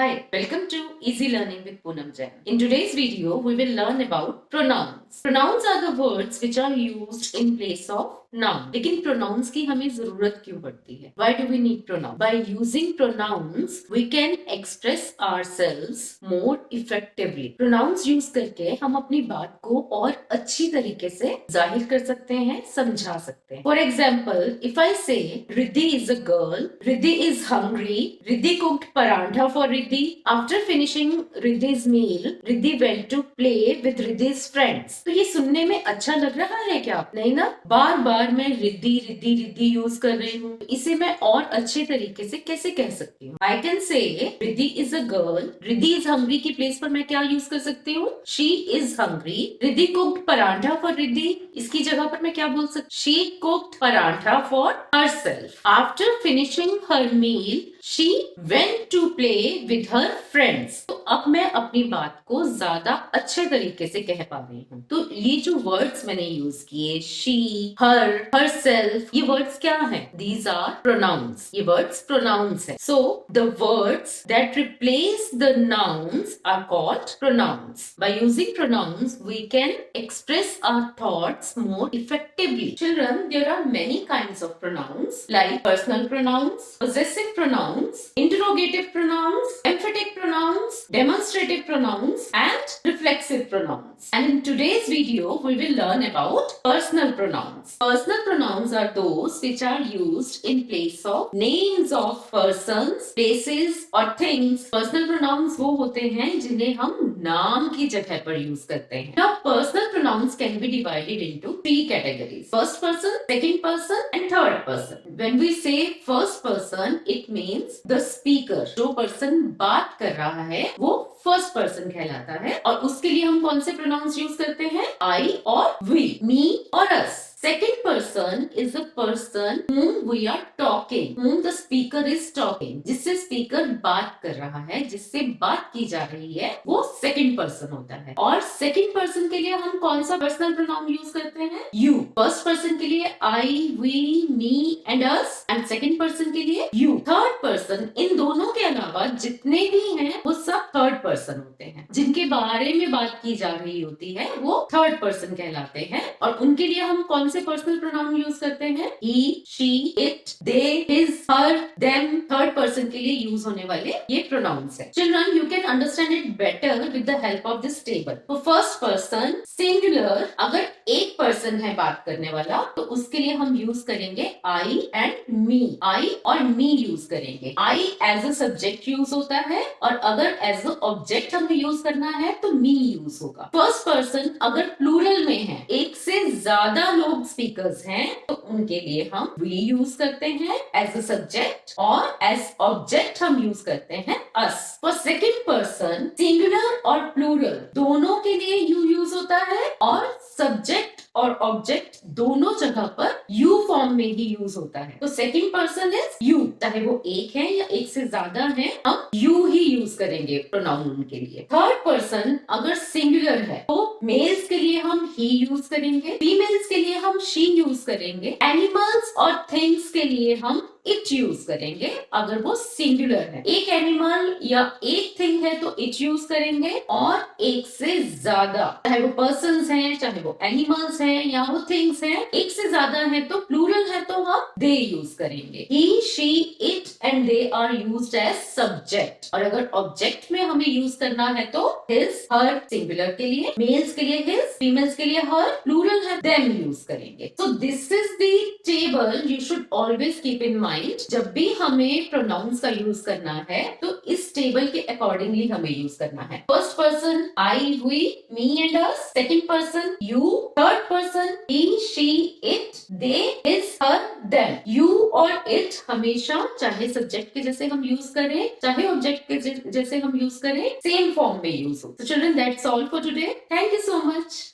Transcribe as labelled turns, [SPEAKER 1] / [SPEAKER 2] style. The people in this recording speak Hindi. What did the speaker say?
[SPEAKER 1] Hi, welcome to Easy Learning with Punam Jain. In today's video, we will learn about pronouns. Pronouns are the words which are used in place of noun. लेकिन pronouns की हमें जरूरत क्यों पड़ती है? Why do we need pronouns? By using pronouns, we can express ourselves more effectively. Pronouns use करके हम अपनी बात को और अच्छी तरीके से जाहिर कर सकते हैं, समझा सकते हैं. For example, if I say Riddhi is a girl, Riddhi is hungry, Riddhi cooked parantha for Riddhi. After finishing Riddhi's meal, Riddhi went to play with Riddhi's friends. तो ये सुनने में अच्छा लग रहा है क्या? नहीं ना? बार बार मैं रिद्धि रिद्धि रिद्धि यूज कर रही हूँ. इसे मैं और अच्छे तरीके से कैसे कह सकती हूँ? I can say Riddhi is a girl, Riddhi is hungry की प्लेस पर मैं क्या यूज कर सकती हूँ? She is hungry. Riddhi cooked paratha for Riddhi, इसकी जगह पर मैं क्या बोल सकती? She cooked paratha for herself. After finishing her meal she went to play with her friends. तो अब मैं अपनी बात को ज्यादा अच्छे तरीके से कह पा रही हूँ. तो ये जो वर्ड्स मैंने यूज किए, शी, हर सेल्फ, ये वर्ड्स क्या हैं? These are pronouns. ये वर्ड्स प्रोनाउंस है. So the words that replace the nouns are called pronouns. By using pronouns we can express our thoughts more effectively. Children, there are many kinds of pronouns like personal pronouns, possessive pronouns, interrogative pronouns, emphatic pronouns, demonstrative pronouns, and reflexive pronouns. And in today's video, we will learn about personal pronouns. Personal pronouns are those which are used in place of names of persons, places or things. Personal pronouns वो होते हैं जिन्हें हम नाम की जगह पर यूज करते हैं. Now, personal pronouns can be divided into three categories: first person, second person, and third person. When we say first person, it means the speaker. जो person बात कर रहा है वो फर्स्ट पर्सन कहलाता है. और उसके लिए हम कौन से प्रोनाउंस यूज करते हैं? आई और वी, मी और अस. Second person is the person whom we are talking, whom the speaker is talking. जिससे स्पीकर बात कर रहा है, जिससे बात की जा रही है, वो सेकंड पर्सन होता है. और सेकंड पर्सन के लिए हम कौन सा पर्सनल प्रोनाउन यूज करते हैं? यू. फर्स्ट पर्सन के लिए I, we, me and us, and second person के लिए यू. थर्ड पर्सन, इन दोनों के अलावा जितने भी हैं वो सब थर्ड पर्सन होते हैं. जिनके बारे में बात की जा रही होती है वो थर्ड पर्सन कहलाते हैं. और उनके लिए हम कौन से पर्सनल प्रोनाउन यूज करते हैं? He, she, it, they, his, her, them. Third person के लिए यूज होने वाले ये प्रोनाउंस है. Children, you can understand it better with the help of this table. तो फर्स्ट पर्सन सिंगुलर, अगर एक पर्सन है बात करने वाला तो उसके लिए हम यूज करेंगे आई एंड मी. आई और मी यूज करेंगे. I as a subject use होता है और अगर एज अ ऑब्जेक्ट हमें यूज करना है तो मी यूज होगा. फर्स्ट पर्सन अगर प्लूरल में है, एक से ज्यादा लोग स्पीकर्स हैं, तो उनके लिए हम वी यूज करते हैं एज अ सब्जेक्ट और एज ऑब्जेक्ट हम यूज करते हैं अस. फॉर सेकंड पर्सन सिंगुलर और प्लूरल दोनों के लिए यू यूज होता है और सब्जेक्ट और ऑब्जेक्ट दोनों जगह पर यू फॉर्म में ही यूज होता है. तो सेकंड पर्सन इज यू. चाहे वो एक है या एक से ज्यादा है, हम यू ही यूज करेंगे प्रोनाउन उनके लिए. थर्ड पर्सन अगर सिंगुलर है तो मेल्स के लिए हम ही यूज करेंगे, फीमेल्स के लिए हम शी यूज करेंगे, एनिमल्स और थिंग्स के लिए हम इट यूज करेंगे अगर वो सिंगुलर है. एक एनिमल या एक थिंग है तो इट यूज करेंगे, और एक से ज्यादा, चाहे वो पर्सन्स हैं, चाहे वो एनिमल्स हैं या वो थिंग्स हैं, एक से ज्यादा है तो प्लूरल है तो हम दे यूज करेंगे. He, she, it and they are used as subject. और अगर ऑब्जेक्ट में हमें यूज करना है तो हिज, हर सिंगुलर के लिए, मेल्स के लिए हिज, फीमेल्स के लिए हर, प्लूरल है देम यूज करेंगे. So this is the table you should always keep in mind. जब भी हमें प्रोनाउंस का यूज करना है तो इस टेबल के अकॉर्डिंगली हमें यूज करना है. First person I, we, me and us. Second person you. Third person he, she, it, they, his, her, them. You और इट हमेशा चाहे सब्जेक्ट के जैसे हम यूज करें, चाहे ऑब्जेक्ट के जैसे हम यूज करें, सेम फॉर्म में यूज हो. So children, that's all for today. Thank you so much.